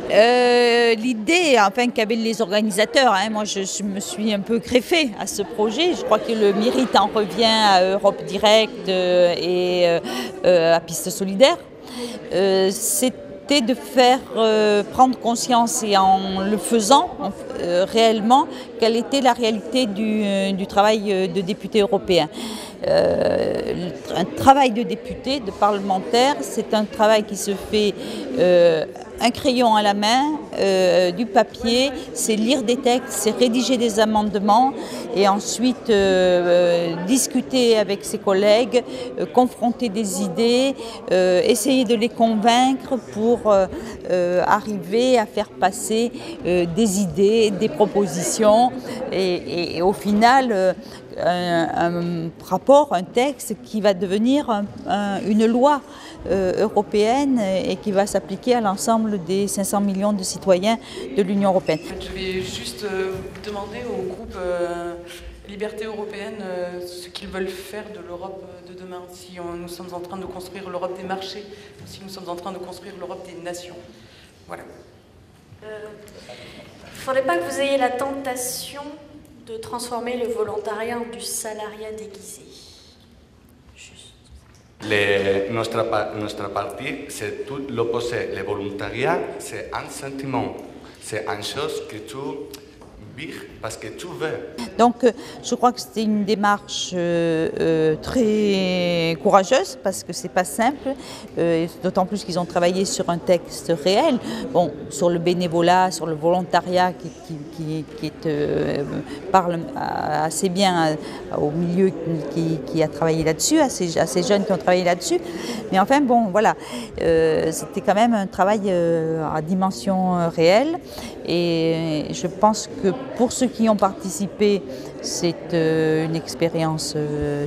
L'idée enfin, qu'avaient les organisateurs, moi je me suis un peu greffée à ce projet. Je crois que le mérite en revient à Europe Direct et à Piste Solidaire. C'était de faire prendre conscience et en le faisant réellement quelle était la réalité du travail de député européen. Un travail de député, de parlementaire, c'est un travail qui se fait un crayon à la main, du papier, c'est lire des textes, c'est rédiger des amendements et ensuite discuter avec ses collègues, confronter des idées, essayer de les convaincre pour arriver à faire passer des idées, des propositions et au final un rapport, un texte qui va devenir une loi européenne et qui va s'appliquer à l'ensemble des 500 millions de citoyens de l'Union européenne. Je vais juste demander au groupe Liberté européenne ce qu'ils veulent faire de l'Europe de demain, si nous sommes en train de construire l'Europe des marchés, ou si nous sommes en train de construire l'Europe des nations. Voilà. Il ne faudrait pas que vous ayez la tentation de transformer le volontariat en du salariat déguisé. Notre parti, c'est tout l'opposé. Le volontariat, c'est un sentiment, c'est une chose que tu vis parce que tu veux. Donc je crois que c'était une démarche très courageuse parce que c'est pas simple, d'autant plus qu'ils ont travaillé sur un texte réel, bon, sur le bénévolat, sur le volontariat qui parle assez bien au milieu qui a travaillé là-dessus, à ces jeunes qui ont travaillé là-dessus. Mais enfin bon voilà, c'était quand même un travail à dimension réelle et je pense que pour ceux qui ont participé, c'est une expérience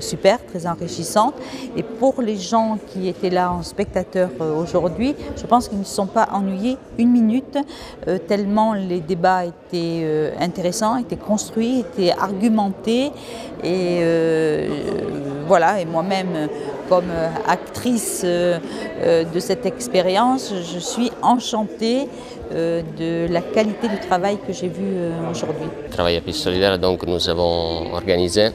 super, très enrichissante. Et pour les gens qui étaient là en spectateurs aujourd'hui, je pense qu'ils ne se sont pas ennuyés une minute, tellement les débats étaient intéressants, étaient construits, étaient argumentés. Et voilà, et moi-même, comme actrice de cette expérience, je suis enchantée de la qualité du travail que j'ai vu aujourd'hui. Travail à Piste Solidaire, donc nous avons organisé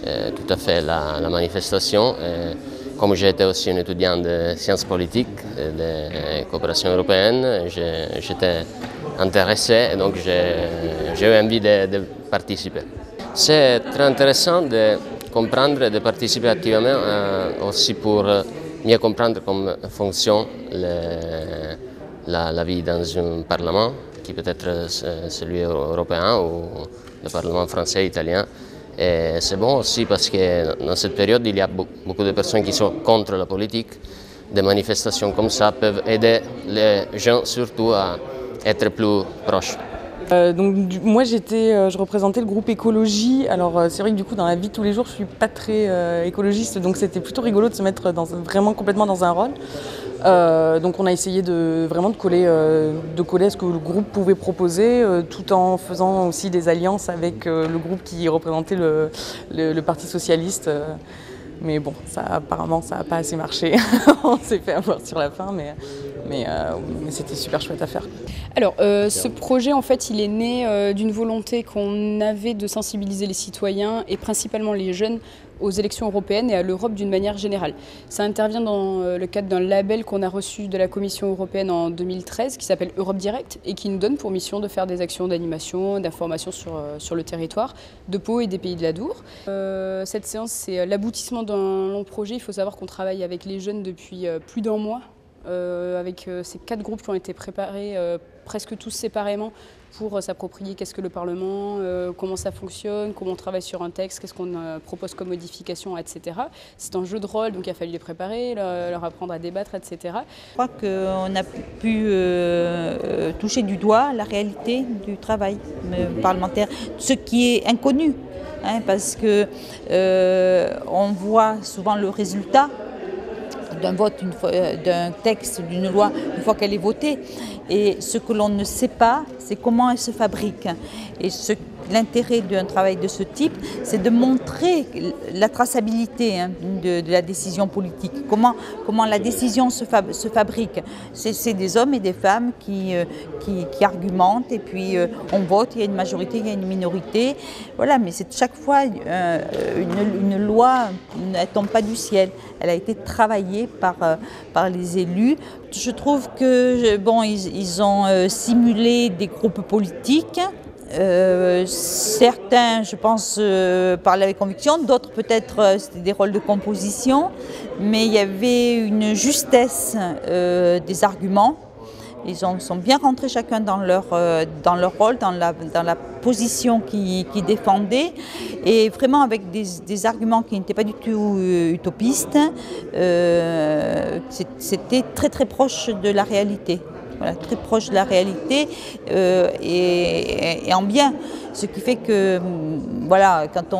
tout à fait la manifestation. Comme j'étais aussi un étudiant de sciences politiques, de coopération européenne, j'étais intéressé et donc j'ai eu envie de participer. C'est très intéressant de comprendre et de participer activement aussi pour mieux comprendre comment fonctionne la vie dans un parlement, qui peut être celui européen ou le parlement français, italien. Et c'est bon aussi parce que dans cette période, il y a beaucoup de personnes qui sont contre la politique. Des manifestations comme ça peuvent aider les gens surtout à être plus proches. Moi je représentais le groupe écologie. Alors c'est vrai que du coup dans la vie de tous les jours je suis pas très écologiste, donc c'était plutôt rigolo de se mettre vraiment complètement dans un rôle. Donc on a essayé de coller à ce que le groupe pouvait proposer, tout en faisant aussi des alliances avec le groupe qui représentait le Parti socialiste. Mais bon, apparemment ça n'a pas assez marché. On s'est fait avoir sur la fin, mais c'était super chouette à faire. Alors, ce projet, en fait, il est né d'une volonté qu'on avait de sensibiliser les citoyens et principalement les jeunes aux élections européennes et à l'Europe d'une manière générale. Ça intervient dans le cadre d'un label qu'on a reçu de la Commission européenne en 2013 qui s'appelle Europe Direct et qui nous donne pour mission de faire des actions d'animation, d'information sur le territoire de Pau et des Pays de l'Adour. Cette séance, c'est l'aboutissement d'un long projet. Il faut savoir qu'on travaille avec les jeunes depuis plus d'un mois. Avec ces 4 groupes qui ont été préparés presque tous séparément pour s'approprier qu'est-ce que le Parlement, comment ça fonctionne, comment on travaille sur un texte, qu'est-ce qu'on propose comme modification, etc. C'est un jeu de rôle, donc il a fallu les préparer, leur apprendre à débattre, etc. Je crois qu'on a pu toucher du doigt la réalité du travail parlementaire, ce qui est inconnu, parce que on voit souvent le résultat d'un vote, d'un texte, d'une loi, une fois qu'elle est votée. Et ce que l'on ne sait pas, c'est comment elle se fabrique. Et l'intérêt d'un travail de ce type, c'est de montrer la traçabilité de la décision politique, comment la décision se fabrique. C'est des hommes et des femmes qui argumentent et puis on vote, il y a une majorité, il y a une minorité. Voilà, mais c'est chaque fois une loi, elle ne tombe pas du ciel. Elle a été travaillée par les élus. Je trouve que ils ont simulé des groupes politiques. Certains, je pense, parlaient avec conviction, d'autres peut-être c'était des rôles de composition, mais il y avait une justesse des arguments. Ils sont bien rentrés chacun dans leur rôle, dans la position qu'ils défendaient, et vraiment avec des arguments qui n'étaient pas du tout utopistes. C'était très très proche de la réalité. Voilà, très proche de la réalité et en bien. Ce qui fait que, voilà, quand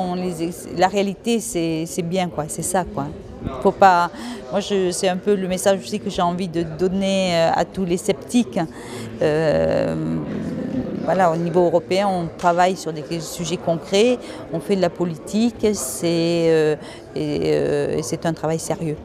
la réalité, c'est bien, quoi, c'est ça, quoi. Faut pas. Moi, c'est un peu le message aussi que j'ai envie de donner à tous les sceptiques. Voilà, au niveau européen, on travaille sur des sujets concrets, on fait de la politique, et c'est un travail sérieux.